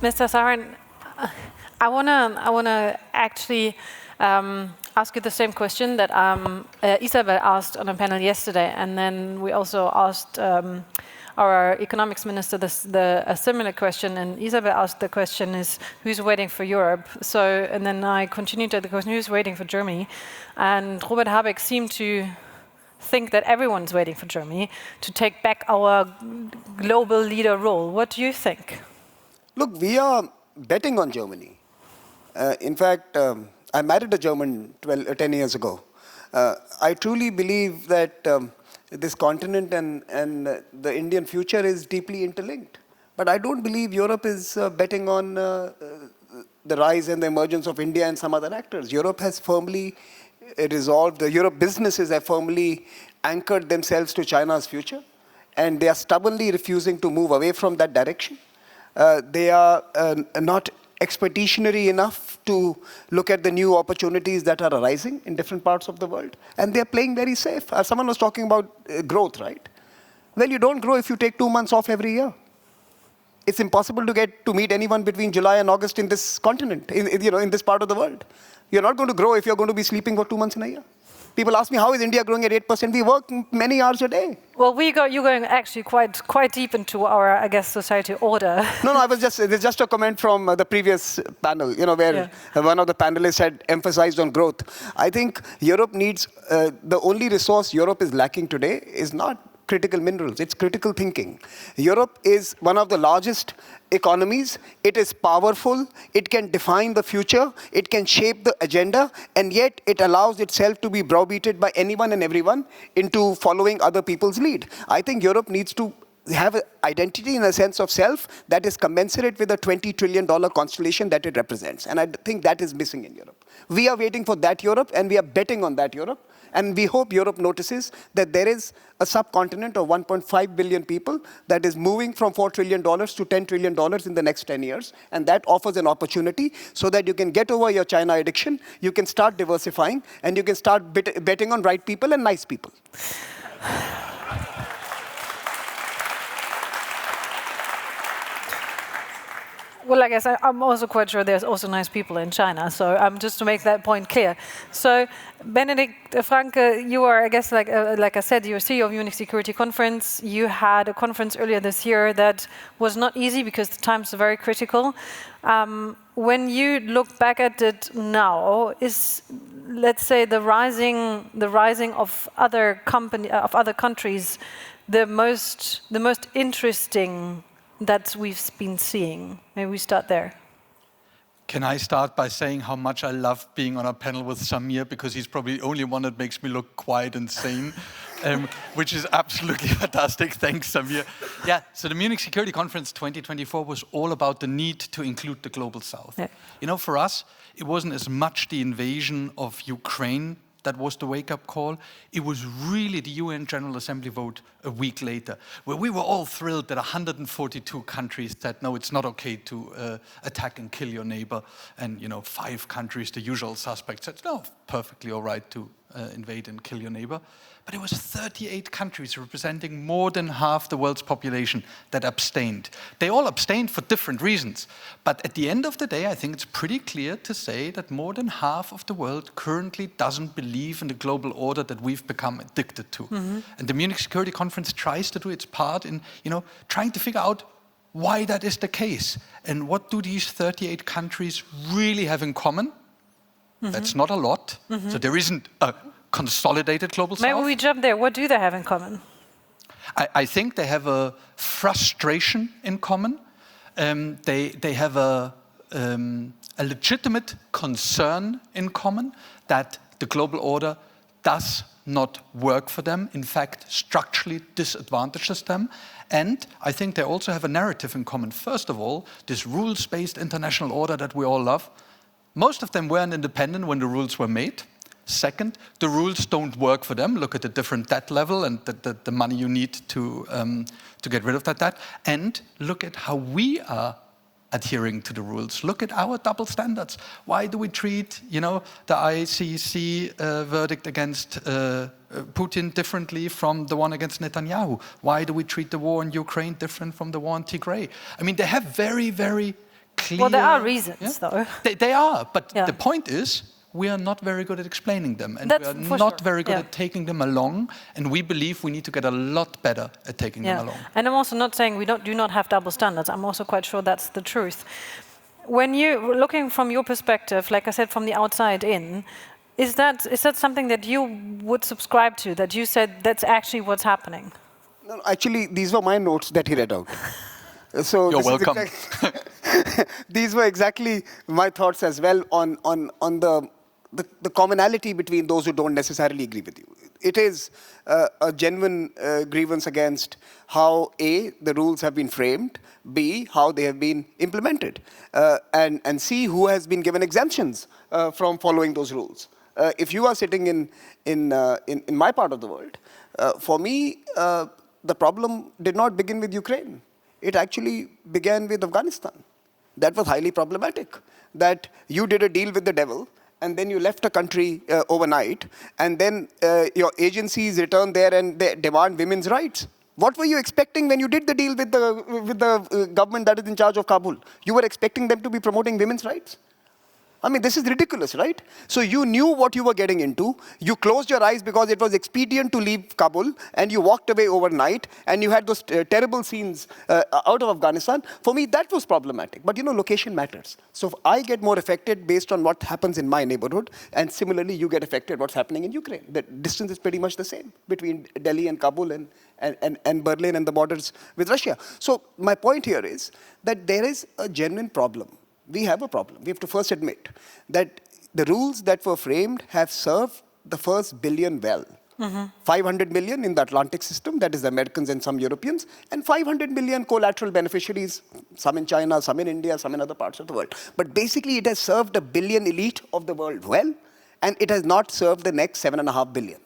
Mr. Saran, I wanna actually ask you the same question that Isabel asked on a panel yesterday, and then we also asked our economics minister a similar question, and Isabel asked the question is, who's waiting for Europe? So, and then I continued to the question, who's waiting for Germany? And Robert Habeck seemed to think that everyone's waiting for Germany to take back our global leader role. What do you think? Look, we are betting on Germany. In fact, I married a German 10 years ago. I truly believe that this continent and the Indian future is deeply interlinked. But I don't believe Europe is betting on the rise and the emergence of India and some other actors. Europe has firmly resolved, the Europe businesses have firmly anchored themselves to China's future, and they are stubbornly refusing to move away from that direction. They are not expeditionary enough to look at the new opportunities that are arising in different parts of the world. And they're playing very safe. Someone was talking about growth, right? Well, you don't grow if you take 2 months off every year. It's impossible to meet anyone between July and August in this continent, in this part of the world. You're not going to grow if you're going to be sleeping for 2 months in a year. People ask me, how is India growing at 8%? We work many hours a day. Well, you're going actually quite deep into our, I guess, society order. No, there's just a comment from the previous panel, where one of the panelists had emphasized on growth. I think Europe needs, the only resource Europe is lacking today is not critical minerals, it's critical thinking. Europe is one of the largest economies. It is powerful, it can define the future, it can shape the agenda, and yet it allows itself to be browbeated by anyone and everyone into following other people's lead. I think Europe needs to have an identity and a sense of self that is commensurate with the $20 trillion constellation that it represents. And I think that is missing in Europe. We are waiting for that Europe, and we are betting on that Europe. And we hope Europe notices that there is a subcontinent of 1.5 billion people that is moving from $4 trillion to $10 trillion in the next 10 years. And that offers an opportunity so that you can get over your China addiction, you can start diversifying, and you can start betting on right people and nice people. Well, I guess I'm also quite sure there's also nice people in China. So just to make that point clear. So Benedikt Franke, you are, I guess, like I said, you're CEO of Munich Security Conference. You had a conference earlier this year that was not easy because the times are very critical. When you look back at it now, is, let's say, the rising of other countries the most interesting that we've been seeing? Maybe we start there. Can I start by saying how much I love being on a panel with Samir, because he's probably the only one that makes me look quiet and sane, which is absolutely fantastic. Thanks, Samir. Yeah, so the Munich Security Conference 2024 was all about the need to include the Global South. Yeah. For us, it wasn't as much the invasion of Ukraine that was the wake-up call. It was really the UN General Assembly vote a week later, where we were all thrilled that 142 countries said, no, it's not okay to attack and kill your neighbor. And 5 countries, the usual suspects, said, no, perfectly all right to invade and kill your neighbor. But it was 38 countries representing more than half the world's population that abstained. They all abstained for different reasons. But at the end of the day, I think it's pretty clear to say that more than half of the world currently doesn't believe in the global order that we've become addicted to. Mm-hmm. And the Munich Security Conference tries to do its part in, trying to figure out why that is the case. And what do these 38 countries really have in common? Mm-hmm. That's not a lot. Mm-hmm. So there isn't a consolidated global South. Maybe we jump there. What do they have in common? I think they have a frustration in common. They have a legitimate concern in common that the global order does not work for them, in fact, structurally disadvantages them. And I think they also have a narrative in common. First of all, this rules-based international order that we all love, most of them weren't independent when the rules were made. Second, the rules don't work for them. Look at the different debt level and the money you need to get rid of that debt. And look at how we are adhering to the rules. Look at our double standards. Why do we treat, the ICC verdict against Putin differently from the one against Netanyahu? Why do we treat the war in Ukraine different from the war in Tigray? I mean, they have very, very clear... Well, there are reasons, though. They are, but the point is, we are not very good at explaining them, and we are not very good at taking them along, and we believe we need to get a lot better at taking them along. And I'm also not saying we do not have double standards. I'm also quite sure that's the truth. When you're looking from your perspective, like I said, from the outside in, is that something that you would subscribe to, that you said that's actually what's happening? No, actually, these were my notes that he read out. So you're welcome. These were exactly my thoughts as well on the commonality between those who don't necessarily agree with you. It is a genuine grievance against how A, the rules have been framed, B, how they have been implemented, and C, who has been given exemptions from following those rules. If you are sitting in my part of the world, for me, the problem did not begin with Ukraine. It actually began with Afghanistan. That was highly problematic, that you did a deal with the devil, and then you left a country overnight, and then your agencies return there and they demand women's rights. What were you expecting when you did the deal with the government that is in charge of Kabul? You were expecting them to be promoting women's rights? I mean, this is ridiculous, right? So you knew what you were getting into. You closed your eyes because it was expedient to leave Kabul, and you walked away overnight, and you had those terrible scenes out of Afghanistan. For me, that was problematic. But, location matters. So I get more affected based on what happens in my neighborhood, and similarly, you get affected what's happening in Ukraine. The distance is pretty much the same between Delhi and Kabul and Berlin and the borders with Russia. So my point here is that there is a genuine problem. We have a problem. We have to first admit that the rules that were framed have served the first billion well. 500 million in the Atlantic system, that is the Americans and some Europeans, and 500 million collateral beneficiaries, some in China, some in India, some in other parts of the world. But basically, it has served the billion elite of the world well, and it has not served the next 7.5 billion.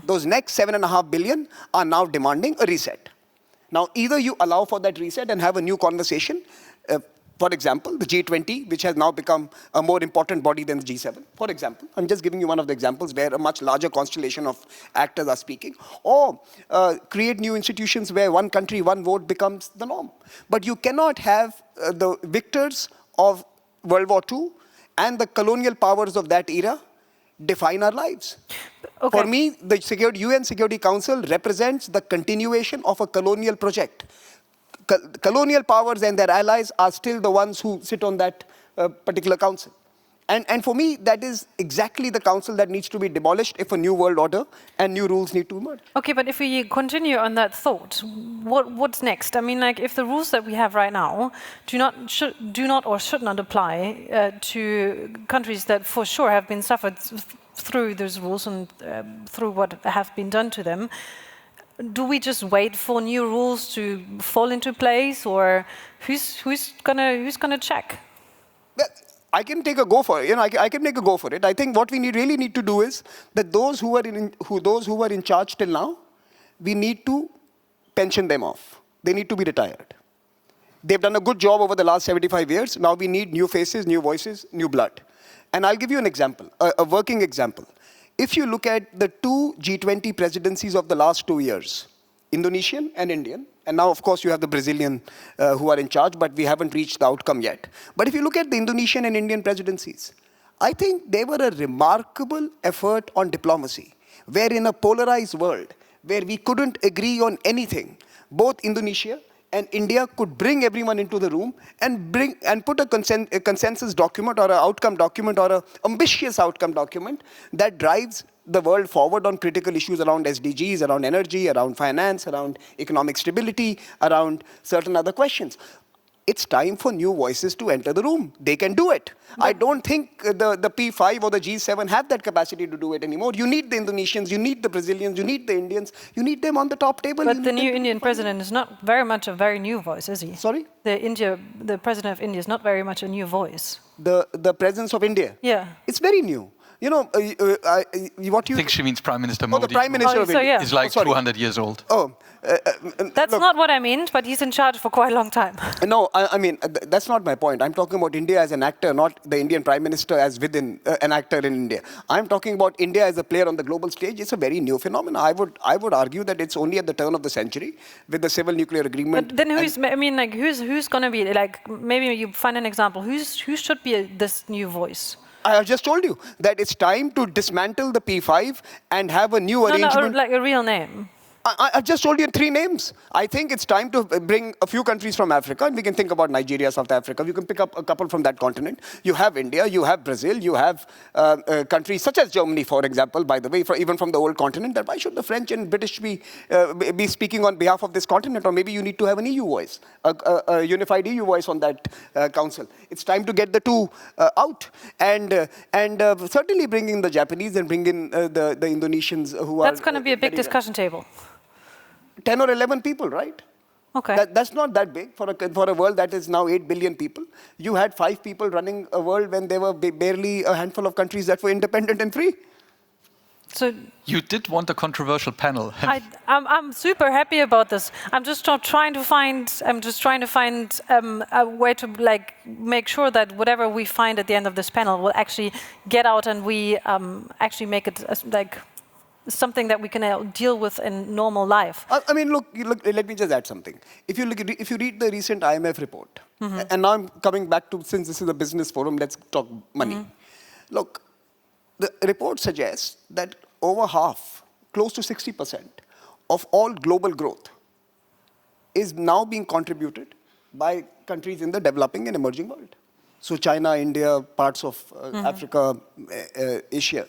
Those next 7.5 billion are now demanding a reset. Now, either you allow for that reset and have a new conversation. For example, the G20, which has now become a more important body than the G7, for example. I'm just giving you one of the examples where a much larger constellation of actors are speaking. Or create new institutions where one country, one vote becomes the norm. But you cannot have the victors of World War II and the colonial powers of that era define our lives. Okay. For me, the UN Security Council represents the continuation of a colonial project. Colonial powers and their allies are still the ones who sit on that particular council. And for me, that is exactly the council that needs to be demolished if a new world order and new rules need to emerge. Okay, but if we continue on that thought, what's next? I mean, like, if the rules that we have right now do not or should not apply to countries that for sure have been suffered through those rules and through what have been done to them, do we just wait for new rules to fall into place, or who's gonna check? Well, I can take a go for it. I can make a go for it. I think what we really need to do is that those who were in charge till now, we need to pension them off. They need to be retired. They've done a good job over the last 75 years. Now we need new faces, new voices, new blood. And I'll give you an example, a working example. If you look at the two G20 presidencies of the last 2 years, Indonesian and Indian, and now, of course, you have the Brazilian who are in charge, but we haven't reached the outcome yet. But if you look at the Indonesian and Indian presidencies, I think they were a remarkable effort on diplomacy, where in a polarized world, where we couldn't agree on anything, both Indonesia and India could bring everyone into the room and put a consensus document or an outcome document or an ambitious outcome document that drives the world forward on critical issues around SDGs, around energy, around finance, around economic stability, around certain other questions. It's time for new voices to enter the room. They can do it. I don't think the P5 or the G7 have that capacity to do it anymore. You need the Indonesians, you need the Brazilians, you need the Indians, you need them on the top table. But the new Indian president is not very much a very new voice, is he? Sorry? The president of India is not very much a new voice. The presence of India? Yeah. It's very new. You know, what you... I think she means Prime Minister Oh, Modi. the Prime Minister of so India. yeah. Is like sorry. 200 years old. Oh, That's look, not what I meant, but he's in charge for quite a long time. No, I mean, that's not my point. I'm talking about India as an actor, not the Indian Prime Minister as within an actor in India. I'm talking about India as a player on the global stage. It's a very new phenomenon. I would argue that it's only at the turn of the century with the civil nuclear agreement. But then who's going to be, like, maybe you find an example, who should be this new voice? I just told you that it's time to dismantle the P5 and have a new arrangement. No, like a real name. I just told you 3 names. I think it's time to bring a few countries from Africa, and we can think about Nigeria, South Africa. You can pick up a couple from that continent. You have India, you have Brazil, you have countries such as Germany, for example, by the way, even from the old continent. That why should the French and British be speaking on behalf of this continent? Or maybe you need to have an EU voice, a unified EU voice on that council. It's time to get the two out, and certainly bring in the Japanese and bring in the Indonesians who That's going to be a big discussion table. 10 or 11 people, right? Okay. That's not that big for a world that is now 8 billion people. You had 5 people running a world when there were barely a handful of countries that were independent and free. So You did want a controversial panel. I'm super happy about this. I'm just trying to find a way to like make sure that whatever we find at the end of this panel will actually get out, and we actually make it like something that we can deal with in normal life. I mean, look, let me just add something. If you read the recent IMF report, and now I'm coming back to, since this is a business forum, let's talk money. Look, the report suggests that over half, close to 60% of all global growth is now being contributed by countries in the developing and emerging world. So China, India, parts of Africa, Asia.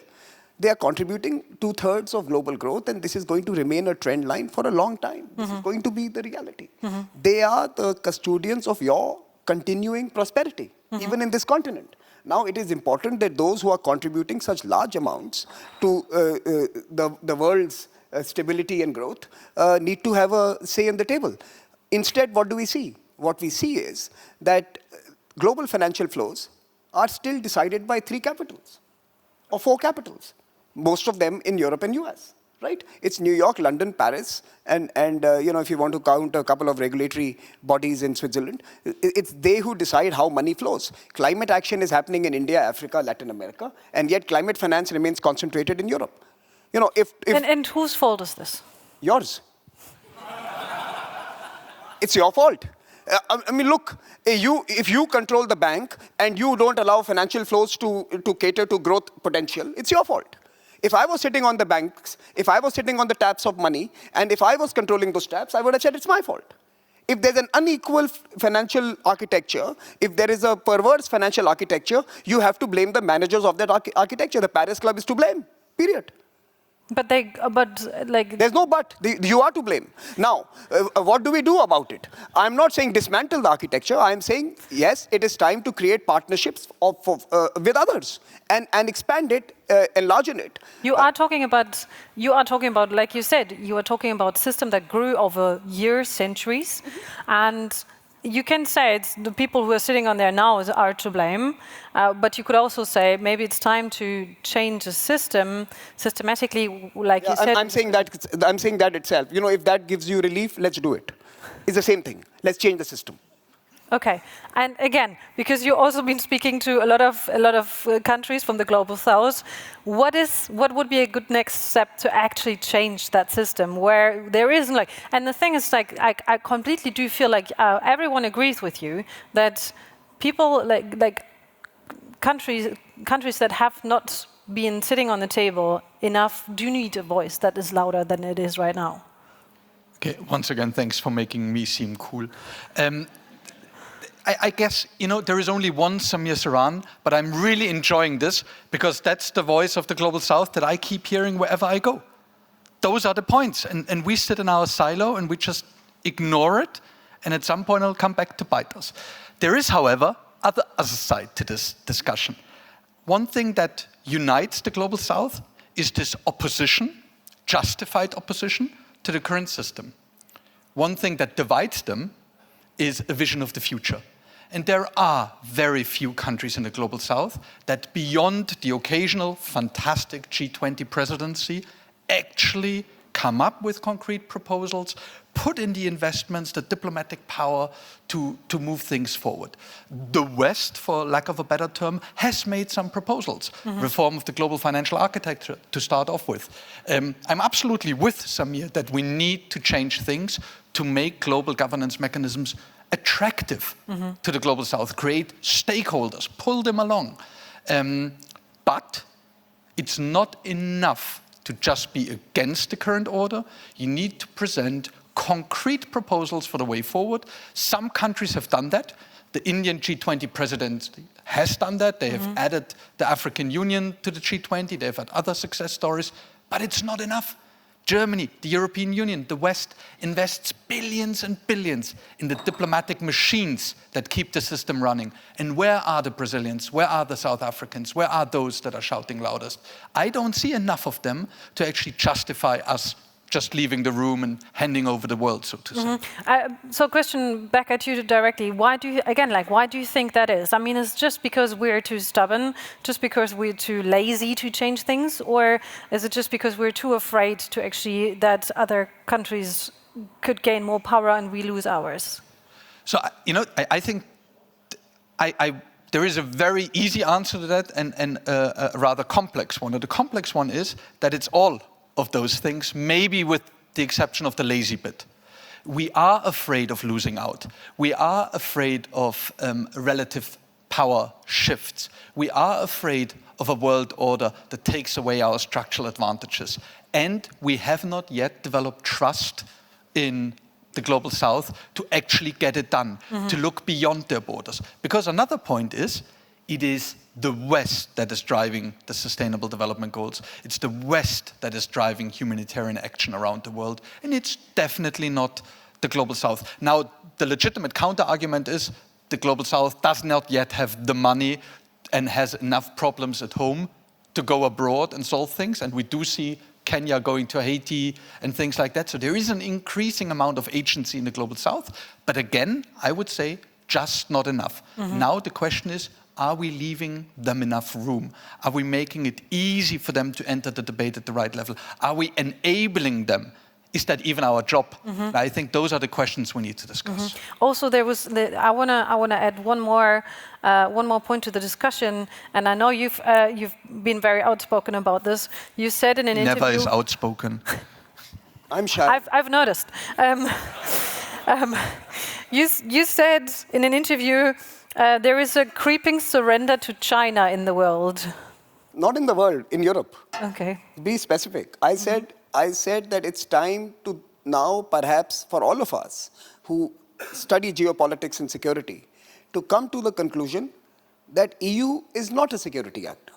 They are contributing 2/3 of global growth, and this is going to remain a trend line for a long time. This is going to be the reality. They are the custodians of your continuing prosperity, even in this continent. Now, it is important that those who are contributing such large amounts to the world's stability and growth need to have a say on the table. Instead, what do we see? What we see is that global financial flows are still decided by 3 capitals or 4 capitals. Most of them in Europe and US, right? It's New York, London, Paris, and if you want to count a couple of regulatory bodies in Switzerland, it's they who decide how money flows. Climate action is happening in India, Africa, Latin America, and yet climate finance remains concentrated in Europe. You know, if and whose fault is this? Yours. It's your fault. I mean, look, if you control the bank and you don't allow financial flows to cater to growth potential, it's your fault. If I was sitting on the banks, if I was sitting on the taps of money, and if I was controlling those taps, I would have said it's my fault. If there's an unequal financial architecture, if there is a perverse financial architecture, you have to blame the managers of that architecture. The Paris Club is to blame, period. But There's no but. You are to blame. Now, what do we do about it? I'm not saying dismantle the architecture. I'm saying, yes, it is time to create partnerships with others and expand it, enlarge it. You are talking about, like you said, you are talking about a system that grew over years, centuries, and you can say it's the people who are sitting on there now are to blame, but you could also say maybe it's time to change the system systematically, like you said. I'm saying that itself. You know, if that gives you relief, let's do it. It's the same thing. Let's change the system. Okay, and again, because you've also been speaking to a lot of countries from the global south, what would be a good next step to actually change that system where there isn't like? And the thing is, like, I completely do feel like everyone agrees with you that people like countries that have not been sitting on the table enough do need a voice that is louder than it is right now. Okay, once again, thanks for making me seem cool. I guess, there is only one Samir Saran, but I'm really enjoying this because that's the voice of the Global South that I keep hearing wherever I go. Those are the points. And we sit in our silo and we just ignore it. And at some point, it'll come back to bite us. There is, however, other side to this discussion. One thing that unites the Global South is this opposition, justified opposition to the current system. One thing that divides them is a vision of the future. And there are very few countries in the global south that, beyond the occasional fantastic G20 presidency, actually come up with concrete proposals, put in the investments, the diplomatic power to move things forward. The West, for lack of a better term, has made some proposals. Reform of the global financial architecture, to start off with. I'm absolutely with Samir that we need to change things to make global governance mechanisms attractive to the global south, create stakeholders, pull them along. But it's not enough to just be against the current order. You need to present concrete proposals for the way forward. Some countries have done that. The Indian G20 president has done that. They have added the African Union to the G20. They've had other success stories, but it's not enough. Germany, the European Union, the West invests billions and billions in the diplomatic machines that keep the system running. And where are the Brazilians? Where are the South Africans? Where are those that are shouting loudest? I don't see enough of them to actually justify us just leaving the room and handing over the world, so to say. So question back at you directly. Why do you think that is? I mean, is it just because we're too stubborn, just because we're too lazy to change things? Or is it just because we're too afraid to actually, that other countries could gain more power and we lose ours? So, I think there is a very easy answer to that and a rather complex one. And the complex one is that it's all of those things, maybe with the exception of the lazy bit. We are afraid of losing out. We are afraid of relative power shifts. We are afraid of a world order that takes away our structural advantages. And we have not yet developed trust in the global south to actually get it done, to look beyond their borders. Because another point is, it is the West that is driving the Sustainable Development Goals. It's the West that is driving humanitarian action around the world. And it's definitely not the Global South. Now, the legitimate counter-argument is the Global South does not yet have the money and has enough problems at home to go abroad and solve things. And we do see Kenya going to Haiti and things like that. So there is an increasing amount of agency in the Global South. But again, I would say just not enough. Now the question is, are we leaving them enough room? Are we making it easy for them to enter the debate at the right level? Are we enabling them? Is that even our job? I think those are the questions we need to discuss. Also, I wanna add one more point to the discussion, and I know you've been very outspoken about this. You said in an interview. Never is outspoken. I'm shy. I've noticed. You said in an interview. There is a creeping surrender to China in the world. Not in the world, in Europe. Okay. Be specific. I said that it's time to now, perhaps for all of us who study geopolitics and security, to come to the conclusion that EU is not a security actor.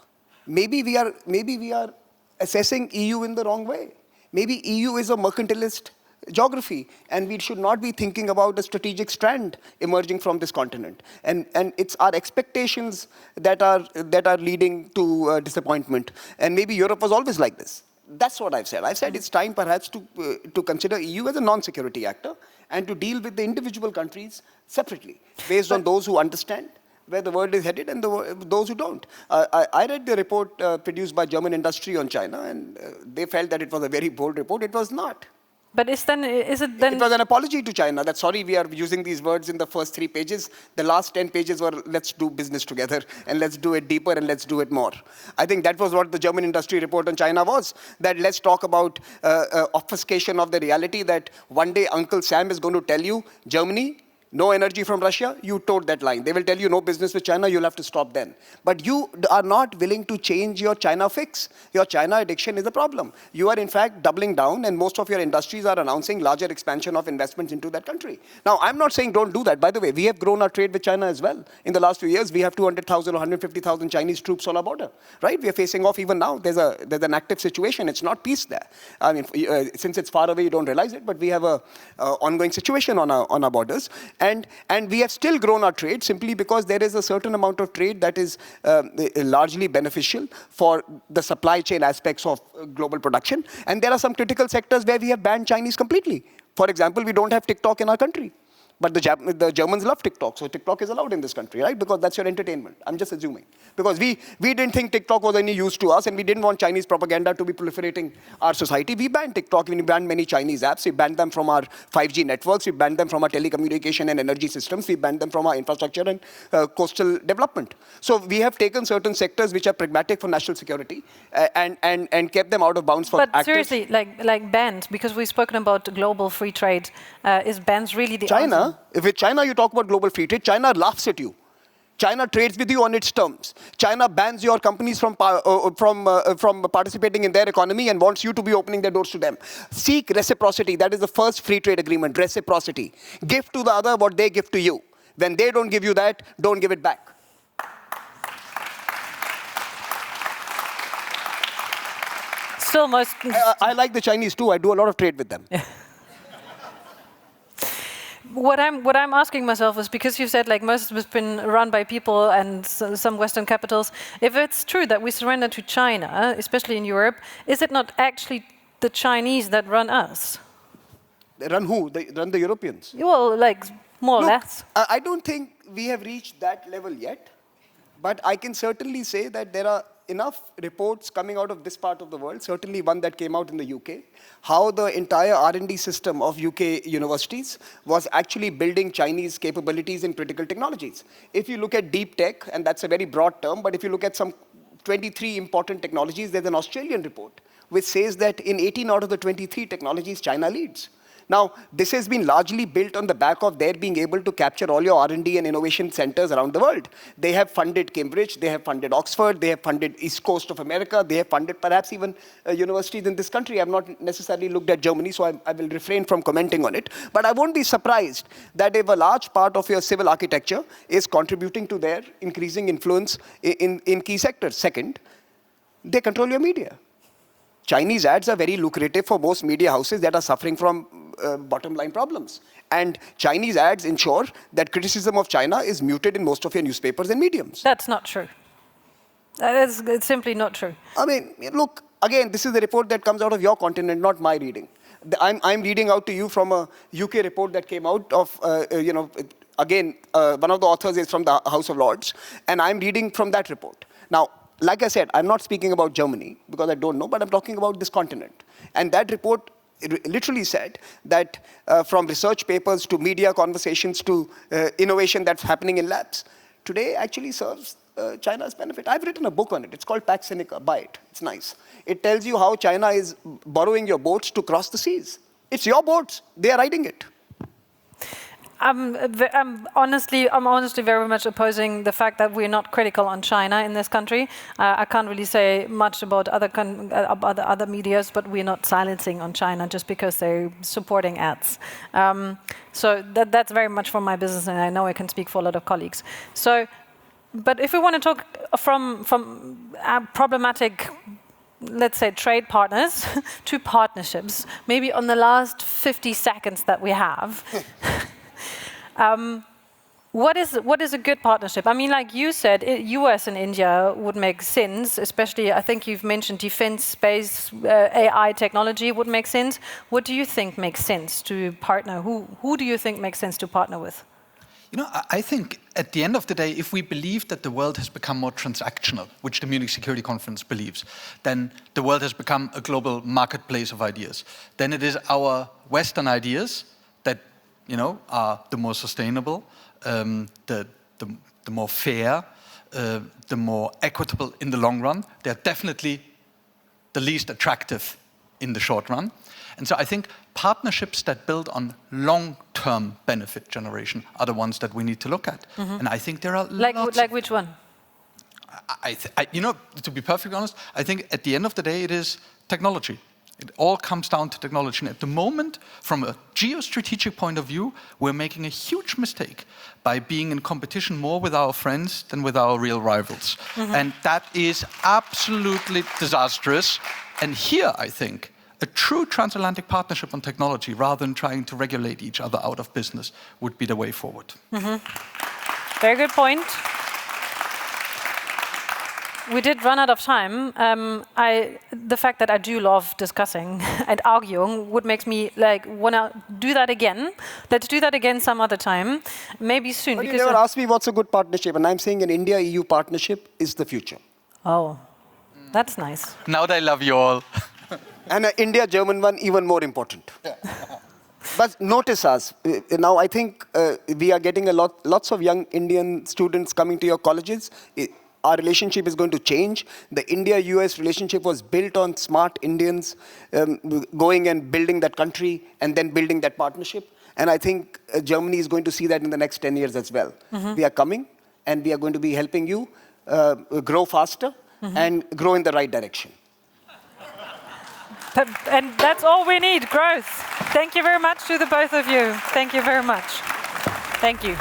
Maybe we are assessing EU in the wrong way. Maybe EU is a mercantilist geography, and we should not be thinking about a strategic strand emerging from this continent. And it's our expectations that are leading to disappointment. And maybe Europe was always like this. That's what I've said. I've said it's time perhaps to consider EU as a non-security actor and to deal with the individual countries separately, based on those who understand where the world is headed and those who don't. I read the report produced by German industry on China, and they felt that it was a very bold report. It was not. But is it then? It was an apology to China that, sorry, we are using these words in the first 3 pages. The last 10 pages were, let's do business together and let's do it deeper and let's do it more. I think that was what the German industry report on China was, that let's talk about obfuscation of the reality that one day Uncle Sam is going to tell you, Germany, no energy from Russia, you towed that line. They will tell you no business with China, you'll have to stop then. But you are not willing to change your China fix. Your China addiction is a problem. You are in fact doubling down, and most of your industries are announcing larger expansion of investments into that country. Now, I'm not saying don't do that. By the way, we have grown our trade with China as well. In the last few years, we have 200,000 or 150,000 Chinese troops on our border, right? We are facing off even now. There's an active situation. It's not peace there. I mean, since it's far away, you don't realize it, but we have a ongoing situation on our borders. And we have still grown our trade simply because there is a certain amount of trade that is largely beneficial for the supply chain aspects of global production. And there are some critical sectors where we have banned Chinese completely. For example, we don't have TikTok in our country. But the Germans love TikTok, so TikTok is allowed in this country, right? Because that's your entertainment. I'm just assuming. Because we didn't think TikTok was any use to us, and we didn't want Chinese propaganda to be proliferating our society. We banned TikTok, we banned many Chinese apps, we banned them from our 5G networks, we banned them from our telecommunication and energy systems, we banned them from our infrastructure and coastal development. So we have taken certain sectors which are pragmatic for national security and kept them out of bounds for but actors. seriously, like bans, because we've spoken about global free trade, is bans really the answer? If with China you talk about global free trade, China laughs at you. China trades with you on its terms. China bans your companies from participating in their economy and wants you to be opening their doors to them. Seek reciprocity. That is the first free trade agreement, reciprocity. Give to the other what they give to you. When they don't give you that, don't give it back. Still most... I like the Chinese too. I do a lot of trade with them. Yeah. What I'm asking myself is, because you said like most of it's been run by people and some Western capitals, if it's true that we surrender to China, especially in Europe, is it not actually the Chinese that run us? They run who? They run the Europeans. Well, like more or less. I don't think we have reached that level yet, but I can certainly say that there are enough reports coming out of this part of the world, certainly one that came out in the UK, how the entire R&D system of UK universities was actually building Chinese capabilities in critical technologies. If you look at deep tech, and that's a very broad term, but if you look at some 23 important technologies, there's an Australian report which says that in 18 out of the 23 technologies, China leads. Now, this has been largely built on the back of their being able to capture all your R&D and innovation centers around the world. They have funded Cambridge, they have funded Oxford, they have funded East Coast of America, they have funded perhaps even universities in this country. I've not necessarily looked at Germany, so I will refrain from commenting on it. But I won't be surprised that if a large part of your civil architecture is contributing to their increasing influence in key sectors. Second, they control your media. Chinese ads are very lucrative for most media houses that are suffering from bottom line problems. And Chinese ads ensure that criticism of China is muted in most of your newspapers and mediums. That's not true. It's simply not true. I mean, look, again, this is the report that comes out of your continent, not my reading. I'm reading out to you from a UK report that came out of, again, one of the authors is from the House of Lords, and I'm reading from that report. Now, like I said, I'm not speaking about Germany, because I don't know, but I'm talking about this continent. And that report literally said that from research papers to media conversations to innovation that's happening in labs, today actually serves China's benefit. I've written a book on it. It's called Pax Sinica. Buy it. It's nice. It tells you how China is borrowing your boats to cross the seas. It's your boats. They are riding it. I'm honestly very much opposing the fact that we're not critical on China in this country. I can't really say much about other medias, but we're not silencing on China just because they're supporting ads. So that's very much from my business, and I know I can speak for a lot of colleagues. So, but if we want to talk from problematic, let's say, trade partners to partnerships, maybe on the last 50 seconds that we have. What is a good partnership? I mean, like you said, US and India would make sense, especially, I think you've mentioned defense, space, AI technology would make sense. What do you think makes sense to partner? Who do you think makes sense to partner with? You know, I think at the end of the day, if we believe that the world has become more transactional, which the Munich Security Conference believes, then the world has become a global marketplace of ideas. Then it is our Western ideas that, you know, are the more sustainable, the more fair, the more equitable in the long run. They're definitely the least attractive in the short run. And so I think partnerships that build on long-term benefit generation are the ones that we need to look at. Mm-hmm. And I think there are lots like which one? You know, to be perfectly honest, I think at the end of the day it is technology. It all comes down to technology. And at the moment, from a geostrategic point of view, we're making a huge mistake by being in competition more with our friends than with our real rivals. Mm-hmm. And that is absolutely disastrous. And here, I think, a true transatlantic partnership on technology, rather than trying to regulate each other out of business, would be the way forward. Mm-hmm. Very good point. we did run out of time. The fact that I do love discussing and arguing would make me like wanna do that again. Let's do that again some other time, maybe soon. But you never asked me what's a good partnership, and I'm saying an India-EU partnership is the future. Oh, that's nice. Now they love you all. And an India-German one, even more important. But notice us. Now, I think we are getting lots of young Indian students coming to your colleges. Our relationship is going to change. The India-US relationship was built on smart Indians going and building that country and then building that partnership. And I think Germany is going to see that in the next 10 years as well. We are coming, and we are going to be helping you grow faster and grow in the right direction. And that's all we need, growth. Thank you very much to the both of you. Thank you very much. Thank you.